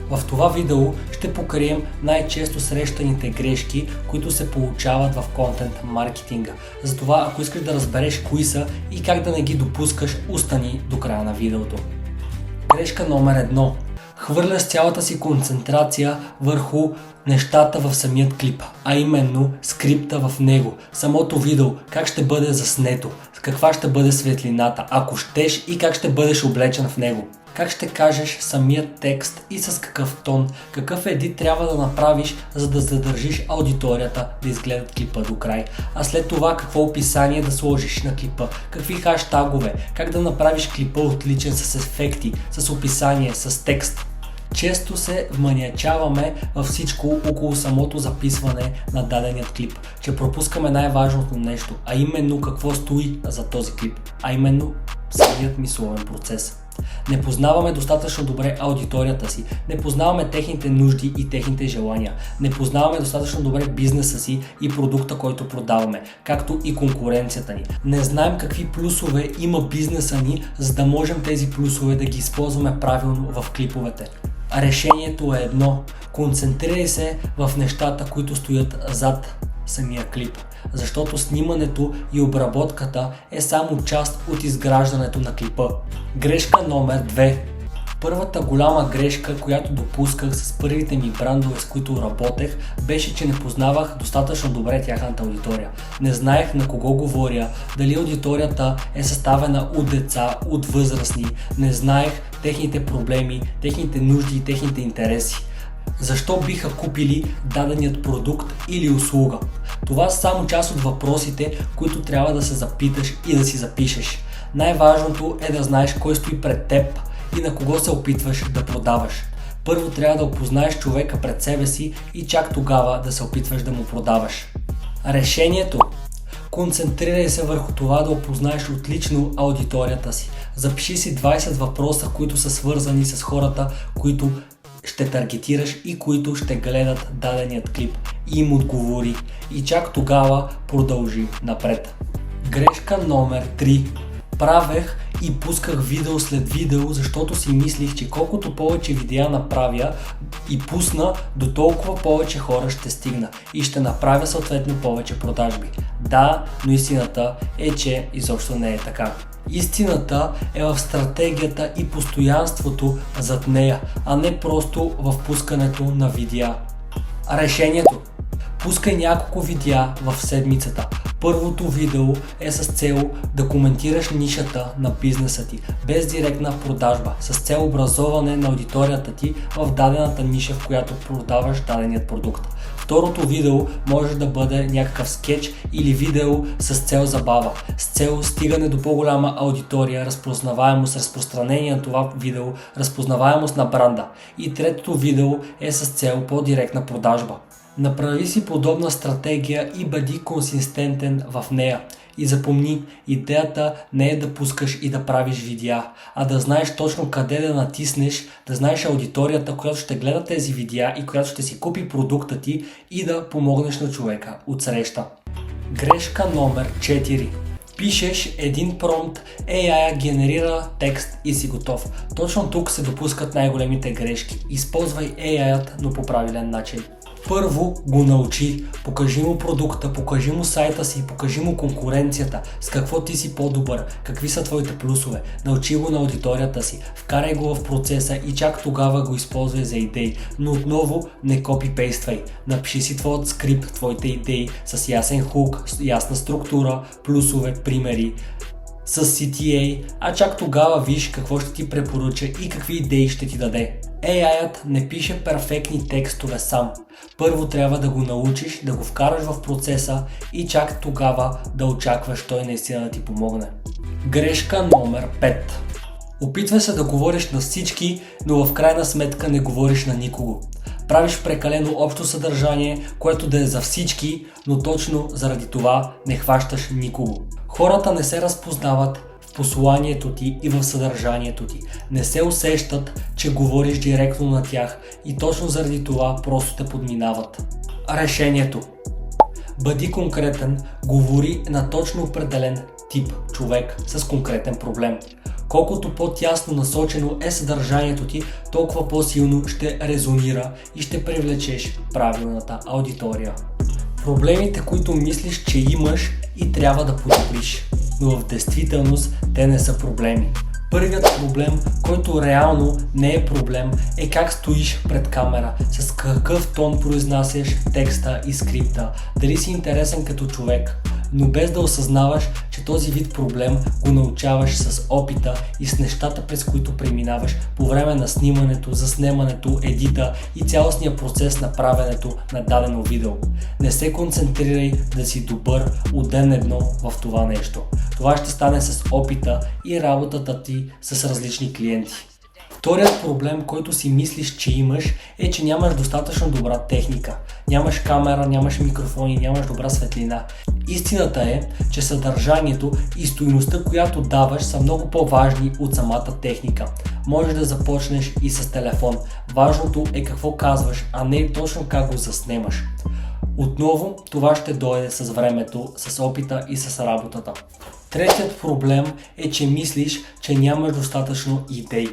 В това видео ще покрием най-често срещаните грешки, които се получават в контент маркетинга. Затова, ако искаш да разбереш кои са и как да не ги допускаш, остани до края на видеото. Грешка номер 1. Хвърляш цялата си концентрация върху нещата в самият клип, а именно скрипта в него, самото видео, как ще бъде заснето, каква ще бъде светлината, ако щеш и как ще бъдеш облечен в него. Как ще кажеш самият текст и с какъв тон, какъв едит трябва да направиш, за да задържиш аудиторията да изгледат клипа до край. А след това какво описание да сложиш на клипа, какви хаштагове, как да направиш клипа отличен с ефекти, с описание, с текст. Често се вманиачаваме във всичко около самото записване на даденият клип, че пропускаме най-важното нещо, а именно какво стои за този клип, а именно самият мисловен процес. Не познаваме достатъчно добре аудиторията си, не познаваме техните нужди и техните желания, не познаваме достатъчно добре бизнеса си и продукта, който продаваме, както и конкуренцията ни. Не знаем какви плюсове има бизнеса ни, за да можем тези плюсове да ги използваме правилно в клиповете. Решението е едно. Концентрирай се в нещата, които стоят зад самия клип, защото снимането и обработката е само част от изграждането на клипа. Грешка номер 2. Първата голяма грешка, която допусках с първите ми брандове, с които работех, беше, че не познавах достатъчно добре тяхната аудитория. Не знаех на кого говоря, дали аудиторията е съставена от деца, от възрастни, не знаех техните проблеми, техните нужди и техните интереси. Защо биха купили даденият продукт или услуга? Това са само част от въпросите, които трябва да се запиташ и да си запишеш. Най-важното е да знаеш кой стои пред теб и на кого се опитваш да продаваш. Първо трябва да опознаеш човека пред себе си и чак тогава да се опитваш да му продаваш. Решението: концентрирай се върху това да опознаеш отлично аудиторията си. Запиши си 20 въпроса, които са свързани с хората, които ще таргетираш и които ще гледат даденият клип, и им отговори и чак тогава продължи напред. Грешка номер 3. Правех и пусках видео след видео, защото си мислих, че колкото повече видеа направя и пусна, до толкова повече хора ще стигна и ще направя съответно повече продажби. Да, но истината е, че изобщо не е така. Истината е в стратегията и постоянството зад нея, а не просто в пускането на видеа. Решението: пускай няколко видеа в седмицата. Първото видео е с цел да коментираш нишата на бизнеса ти, без директна продажба, с цел образоване на аудиторията ти в дадената ниша, в която продаваш даденият продукт. Второто видео може да бъде някакъв скетч или видео с цел забава, с цел стигане до по-голяма аудитория, разпознаваемост, разпространение на това видео, разпознаваемост на бранда. И третото видео е с цел по-директна продажба. Направи си подобна стратегия и бъди консистентен в нея. И запомни, идеята не е да пускаш и да правиш видеа, а да знаеш точно къде да натиснеш, да знаеш аудиторията, която ще гледа тези видеа и която ще си купи продукта ти и да помогнеш на човека отсреща. Грешка номер 4. Пишеш един промпт, AI генерира текст и си готов. Точно тук се допускат най-големите грешки. Използвай AI-ът, но по правилен начин. Първо го научи, покажи му продукта, покажи му сайта си, покажи му конкуренцията, с какво ти си по-добър, какви са твоите плюсове, научи го на аудиторията си, вкарай го в процеса и чак тогава го използвай за идеи, но отново не копипействай. Напиши си твоят скрипт, твоите идеи с ясен хук, с ясна структура, плюсове, примери, с CTA, а чак тогава виж какво ще ти препоръча и какви идеи ще ти даде. AI-ът не пише перфектни текстове сам. Първо трябва да го научиш, да го вкараш в процеса и чак тогава да очакваш той наистина да ти помогне. Грешка номер 5. Опитвай се да говориш на всички, но в крайна сметка не говориш на никого. Правиш прекалено общо съдържание, което да е за всички, но точно заради това не хващаш никого. Хората не се разпознават в посланието ти и в съдържанието ти. Не се усещат, че говориш директно на тях и точно заради това просто те подминават. Решението: бъди конкретен, говори на точно определен тип човек с конкретен проблем. Колкото по-тясно насочено е съдържанието ти, толкова по-силно ще резонира и ще привлечеш правилната аудитория. Проблемите, които мислиш, че имаш и трябва да подобриш, но в действителност те не са проблеми. Първият проблем, който реално не е проблем, е как стоиш пред камера, с какъв тон произнасяш текста и скрипта, дали си интересен като човек, но без да осъзнаваш, че този вид проблем го научаваш с опита и с нещата, през които преминаваш по време на снимането, заснемането, едита и цялостния процес на правенето на дадено видео. Не се концентрирай да си добър от ден едно в това нещо. Това ще стане с опита и работата ти с различни клиенти. Вторият проблем, който си мислиш, че имаш, е, че нямаш достатъчно добра техника. Нямаш камера, нямаш микрофони, нямаш добра светлина. Истината е, че съдържанието и стойността, която даваш, са много по-важни от самата техника. Можеш да започнеш и с телефон. Важното е какво казваш, а не точно как го заснемаш. Отново, това ще дойде с времето, с опита и с работата. Третият проблем е, че мислиш, че нямаш достатъчно идеи.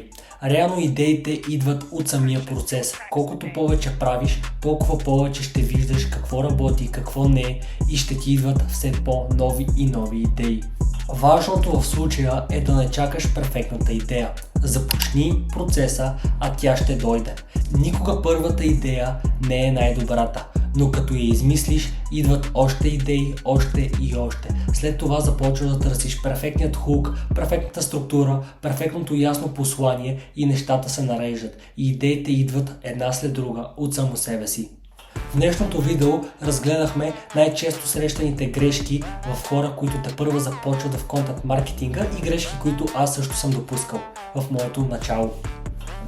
Реално идеите идват от самия процес. Колкото повече правиш, толкова повече ще виждаш какво работи, какво не и ще ти идват все по-нови и нови идеи. Важното в случая е да не чакаш перфектната идея. Започни процеса, а тя ще дойде. Никога първата идея не е най-добрата, но като я измислиш, идват още идеи, още и още. След това започваш да търсиш перфектният хук, перфектната структура, перфектното ясно послание и нещата се нареждат. И идеите идват една след друга от само себе си. В днешното видео разгледахме най-често срещаните грешки в хора, които тепърва започват в контент маркетинга и грешки, които аз също съм допускал в моето начало.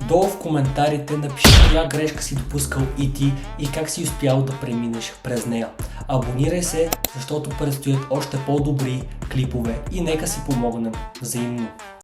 Долу в коментарите напиши коя грешка си допускал и ти и как си успял да преминеш през нея. Абонирай се, защото предстоят още по-добри клипове и нека си помогнем взаимно.